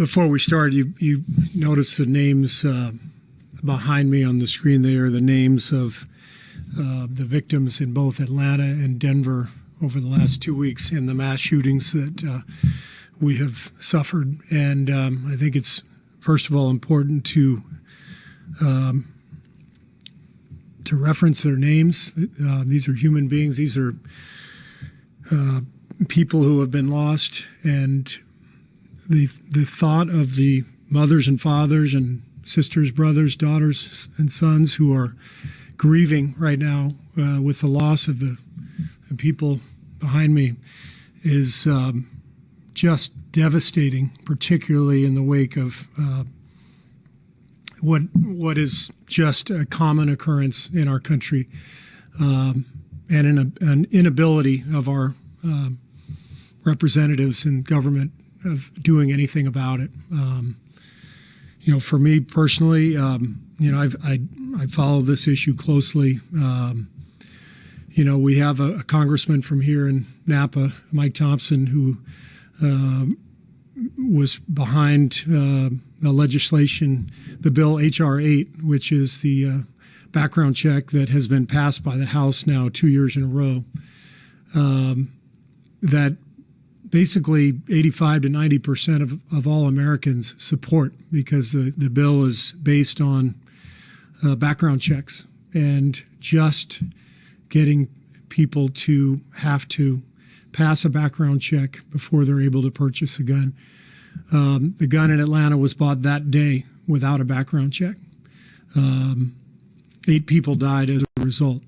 Before we start, you notice the names behind me on the screen. They are the names of the victims in both Atlanta and Denver over the last 2 weeks in the mass shootings that we have suffered. And I think it's, first of all, important to reference their names. These are human beings. These are people who have been lost, and the thought of the mothers and fathers and sisters, brothers, daughters, and sons who are grieving right now with the loss of the people behind me is just devastating, particularly in the wake of what is just a common occurrence in our country, and an inability of our representatives in government of doing anything about it. For me personally, I follow this issue closely. We have a congressman from here in Napa, Mike Thompson, who was behind the legislation, the bill H.R. 8, which is the background check that has been passed by the House now 2 years in a row, that basically 85 to 90% of all Americans support, because the bill is based on background checks and just getting people to have to pass a background check before they're able to purchase a gun. The gun in Atlanta was bought that day without a background check. 8 people died as a result.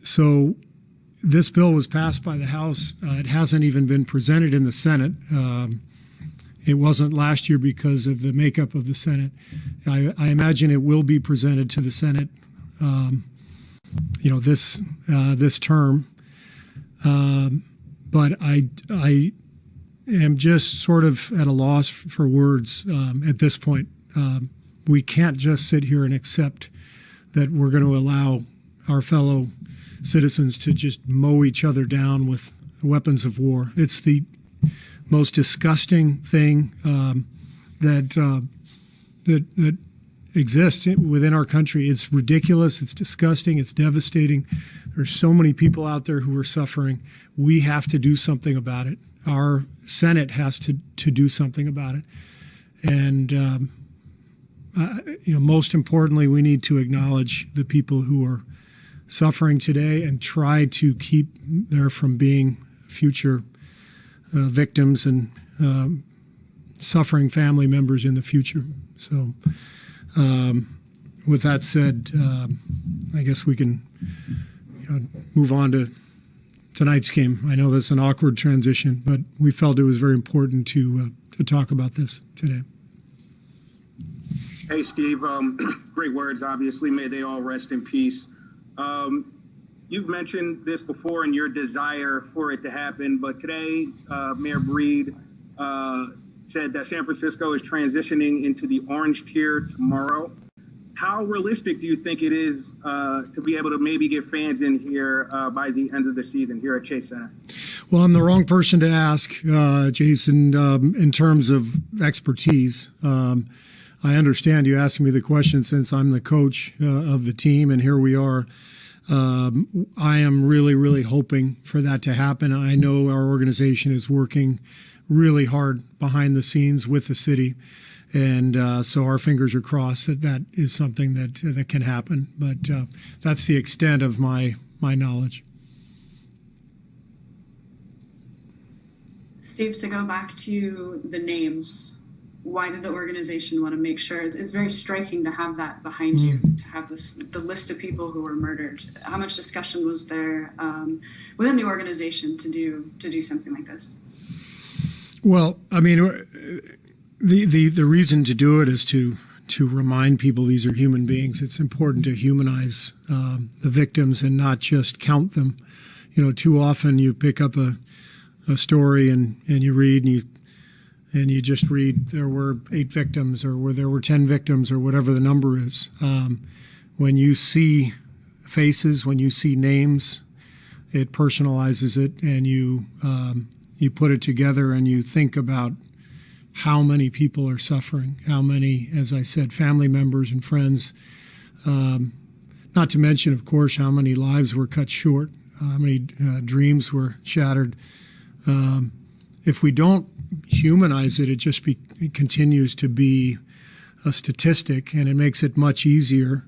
So this bill was passed by the House. It hasn't even been presented in the Senate. It wasn't last year because of the makeup of the Senate. I imagine it will be presented to the Senate, this term. But I am just sort of at a loss for words at this point. We can't just sit here and accept that we're going to allow our fellow citizens to just mow each other down with weapons of war. It's the most disgusting thing that exists within our country. It's ridiculous. It's disgusting. It's devastating. There's so many people out there who are suffering. We have to do something about it. Our Senate has to do something about it. And most importantly, we need to acknowledge the people who are suffering today and try to keep there from being future victims and suffering family members in the future. So with that said, I guess we can move on to tonight's game. I know that's an awkward transition, but we felt it was very important to talk about this today. Hey, Steve, great words, obviously. May they all rest in peace. You've mentioned this before and your desire for it to happen, but today Mayor Breed said that San Francisco is transitioning into the orange tier tomorrow. How realistic do you think it is to be able to maybe get fans in here by the end of the season here at Chase Center? Well, I'm the wrong person to ask, Jason, in terms of expertise. I understand you asking me the question since I'm the coach of the team, and here we are. I am really, really hoping for that to happen. I know our organization is working really hard behind the scenes with the city, and so our fingers are crossed that is something that can happen. But that's the extent of my knowledge. Steve, to go back to the names, why did the organization want to make sure? It's very striking to have that behind you, to have the list of people who were murdered. How much discussion was there within the organization to do something like this? Well, I mean, the reason to do it is to remind people these are human beings. It's important to humanize the victims and not just count them. Too often you pick up a story and you read and you just read there were 8 victims or there were 10 victims or whatever the number is. When you see faces, when you see names, it personalizes it, and you put it together and you think about how many people are suffering, how many, as I said, family members and friends, not to mention, of course, how many lives were cut short, how many dreams were shattered. If we don't humanize it, it continues to be a statistic, and it makes it much easier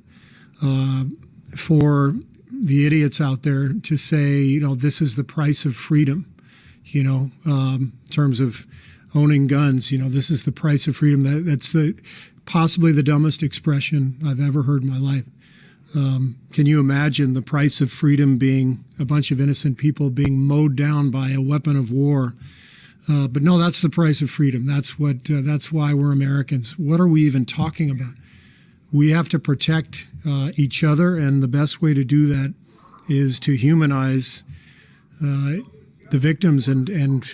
for the idiots out there to say, this is the price of freedom, in terms of owning guns, this is the price of freedom. That's possibly the dumbest expression I've ever heard in my life. Can you imagine the price of freedom being a bunch of innocent people being mowed down by a weapon of war? But no, that's the price of freedom. That's why we're Americans. What are we even talking about? We have to protect each other, and the best way to do that is to humanize the victims and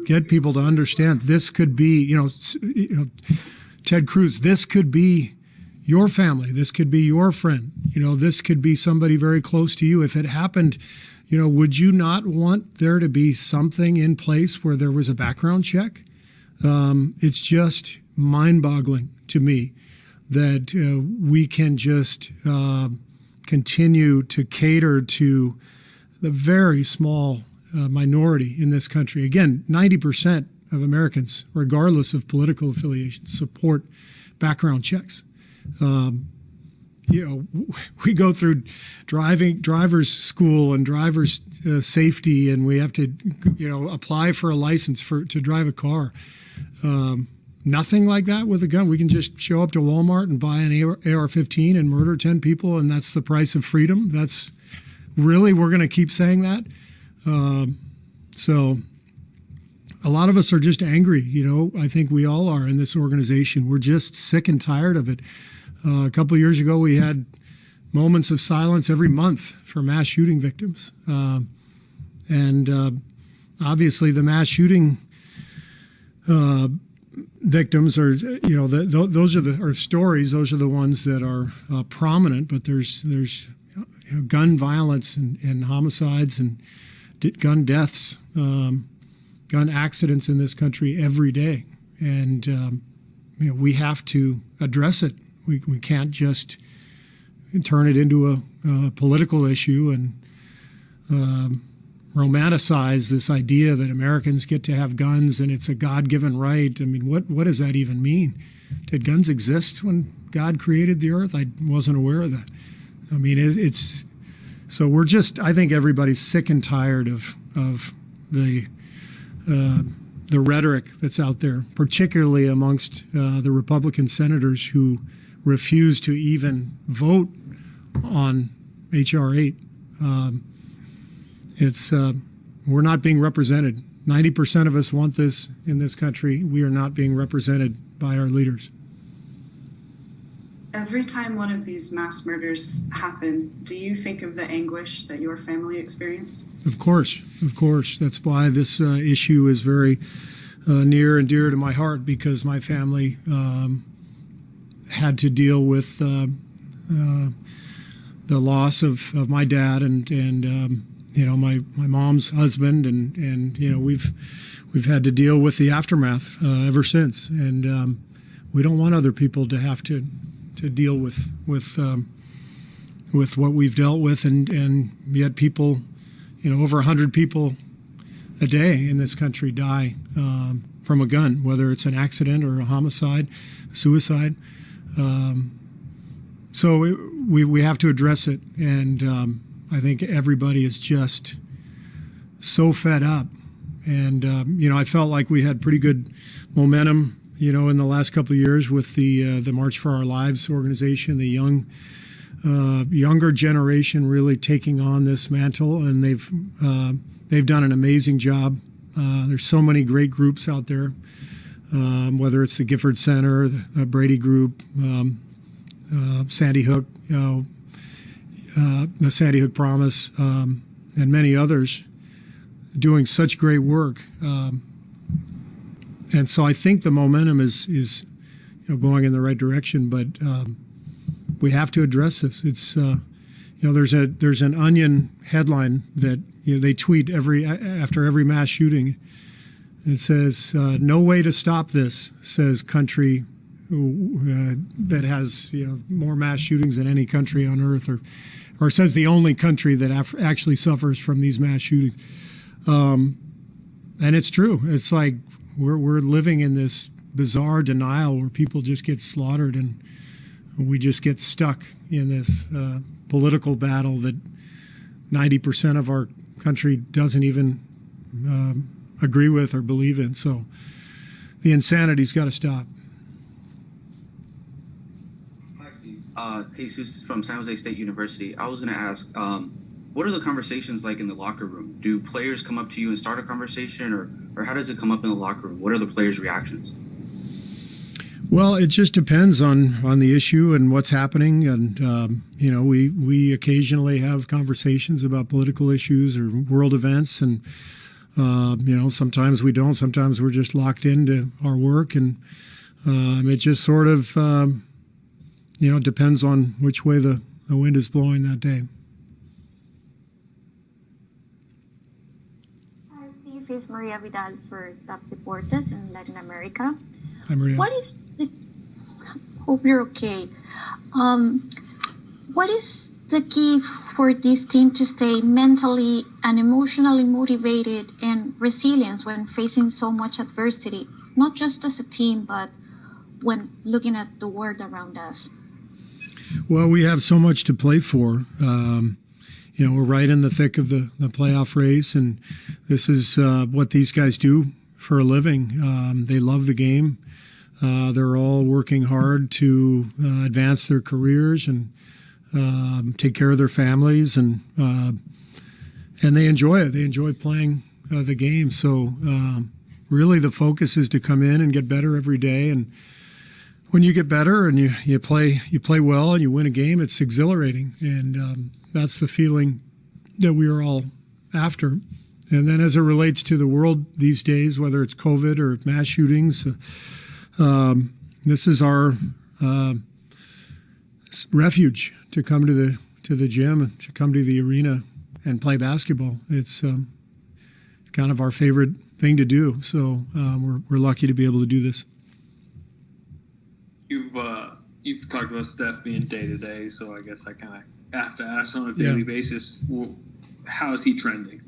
get people to understand this could be, Ted Cruz, this could be your family. This could be your friend. This could be somebody very close to you. If it happened, would you not want there to be something in place where there was a background check? It's just mind-boggling to me that we can just continue to cater to the very small minority in this country. Again, 90% of Americans, regardless of political affiliation, support background checks. We go through driver's school and driver's safety, and we have to, apply for a license to drive a car. Nothing like that with a gun. We can just show up to Walmart and buy an AR-15 and murder 10 people, and that's the price of freedom. That's really, we're going to keep saying that. So a lot of us are just angry. I think we all are in this organization. We're just sick and tired of it. A couple of years ago, we had moments of silence every month for mass shooting victims. And obviously the mass shooting victims are, those are stories. Those are the ones that are prominent, but there's gun violence and homicides and gun deaths, gun accidents in this country every day. And, we have to address it. We can't just turn it into a political issue and romanticize this idea that Americans get to have guns and it's a God-given right. I mean, what does that even mean? Did guns exist when God created the earth? I wasn't aware of that. I mean, it's so we're just, I think everybody's sick and tired of the rhetoric that's out there, particularly amongst the Republican senators who refuse to even vote on H.R. 8. We're not being represented. 90% of us want this in this country. We are not being represented by our leaders. Every time one of these mass murders happen, do you think of the anguish that your family experienced? Of course. That's why this issue is very near and dear to my heart, because my family had to deal with the loss of my dad and my mom's husband, and we've had to deal with the aftermath ever since, and we don't want other people to have to deal with what we've dealt with, and yet people, over 100 people a day in this country die from a gun, whether it's an accident or a homicide, suicide. So we have to address it, and I think everybody is just so fed up. And I felt like we had pretty good momentum, in the last couple of years with the March for Our Lives organization, the younger generation really taking on this mantle, and they've done an amazing job. There's so many great groups out there, whether it's the Gifford Center, the Brady Group, Sandy Hook, the Sandy Hook Promise, and many others doing such great work. And so I think the momentum is going in the right direction, but we have to address this. It's there's an Onion headline that they tweet after every mass shooting, It says, "No way to stop this," says country that has more mass shootings than any country on earth, or says the only country that actually suffers from these mass shootings. And it's true. It's like we're living in this bizarre denial where people just get slaughtered, and we just get stuck in this political battle that 90% of our country doesn't even agree with or believe in. So the insanity's got to stop. Jesus from San Jose State University. I was going to ask, what are the conversations like in the locker room? Do players come up to you and start a conversation, or how does it come up in the locker room? What are the players' reactions? Well, it just depends on the issue and what's happening. And, we occasionally have conversations about political issues or world events. And, sometimes we don't. Sometimes we're just locked into our work. And it just sort of, depends on which way the wind is blowing that day. Hi, Steve. It's Maria Vidal for Top Deportes in Latin America. Hi, Maria. Hope you're okay. What is the key for this team to stay mentally and emotionally motivated and resilient when facing so much adversity, not just as a team, but when looking at the world around us? Well, we have so much to play for. We're right in the thick of the playoff race, and this is what these guys do for a living. They love the game. They're all working hard to advance their careers and take care of their families, and they enjoy it. They enjoy playing the game. So really, the focus is to come in and get better every day. And when you get better and you play well and you win a game, it's exhilarating, and that's the feeling that we are all after. And then, as it relates to the world these days, whether it's COVID or mass shootings, this is our refuge to come to the gym, to come to the arena and play basketball. It's kind of our favorite thing to do. So we're lucky to be able to do this. You've talked about Steph being day to day, so I guess I kind of have to ask on a daily basis, well, how is he trending?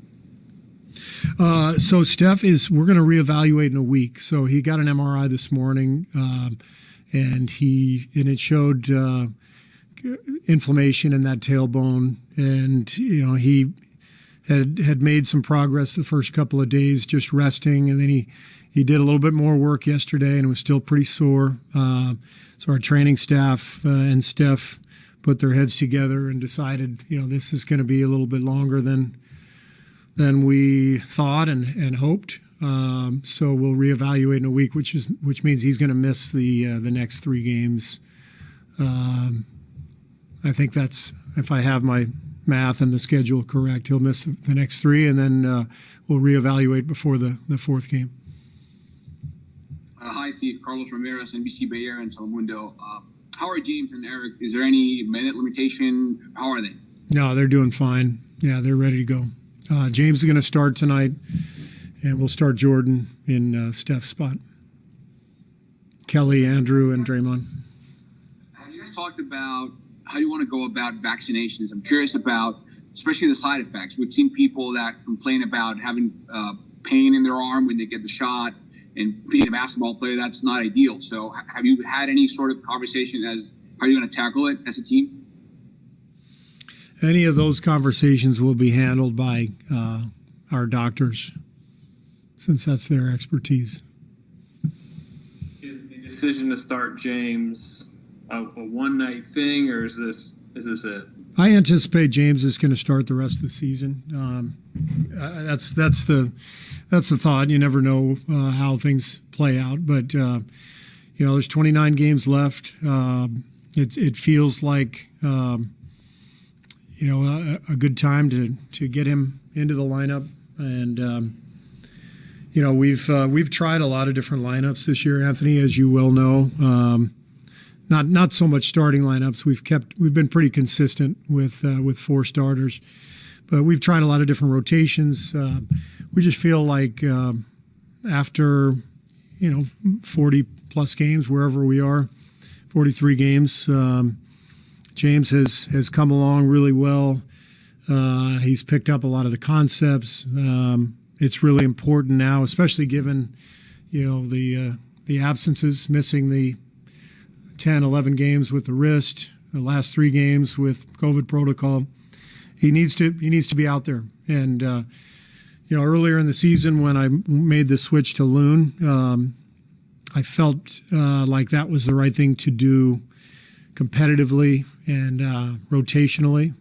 So Steph we're going to reevaluate in a week. So he got an MRI this morning, and it showed inflammation in that tailbone, and he had made some progress the first couple of days just resting, and then he did a little bit more work yesterday and was still pretty sore. So our training staff and Steph put their heads together and decided, this is going to be a little bit longer than we thought and hoped. So we'll reevaluate in a week, which means he's going to miss the next 3 games. I think that's, if I have my math and the schedule correct, he'll miss the next 3, and then we'll reevaluate before the 4th game. Hi, Steve. Carlos Ramirez, NBC Bay Area and Telemundo. How are James and Eric? Is there any minute limitation? How are they? No, they're doing fine. Yeah, they're ready to go. James is going to start tonight, and we'll start Jordan in Steph's spot. Kelly, Andrew, and Draymond. Have you guys talked about how you want to go about vaccinations? I'm curious about, especially the side effects. We've seen people that complain about having pain in their arm when they get the shot, and being a basketball player, that's not ideal. So have you had any sort of conversation as how you're going to tackle it as a team? Any of those conversations will be handled by our doctors, since that's their expertise. Is the decision to start James a one-night thing, or is this it? I anticipate James is going to start the rest of the season. That's the thought. You never know how things play out, but there's 29 games left. It feels like a good time to get him into the lineup, and we've tried a lot of different lineups this year, Anthony, as you well know. Not so much starting lineups. We've been pretty consistent with 4 starters, but we've tried a lot of different rotations. We just feel like after 40 plus games, wherever we are, 43 games. James has come along really well. He's picked up a lot of the concepts. It's really important now, especially given the absences, missing the 10, 11 games with the wrist, the last 3 games with COVID protocol. He needs to be out there. And earlier in the season when I made the switch to Loon, I felt like that was the right thing to do competitively and rotationally.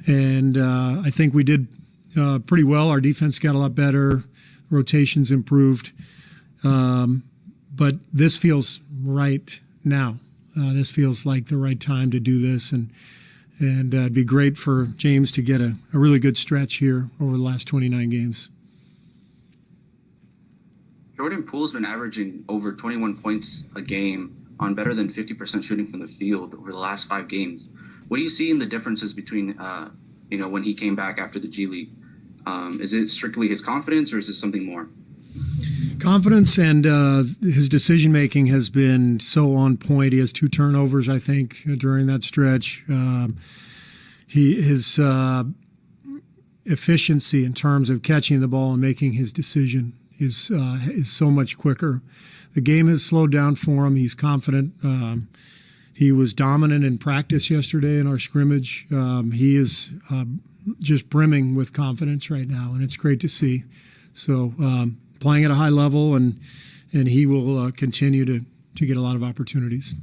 And I think we did pretty well. Our defense got a lot better. Rotations improved. But this feels right now. This feels like the right time to do this. And it'd be great for James to get a really good stretch here over the last 29 games. Jordan Poole's been averaging over 21 points a game on better than 50% shooting from the field over the last 5 games. What do you see in the differences between, when he came back after the G League? Is it strictly his confidence, or is it something more? Confidence, and his decision-making has been so on point. He has 2 turnovers, I think, during that stretch. His efficiency in terms of catching the ball and making his decision is so much quicker. The game has slowed down for him. He's confident. He was dominant in practice yesterday in our scrimmage. He is just brimming with confidence right now, and it's great to see. So playing at a high level, and he will continue to get a lot of opportunities.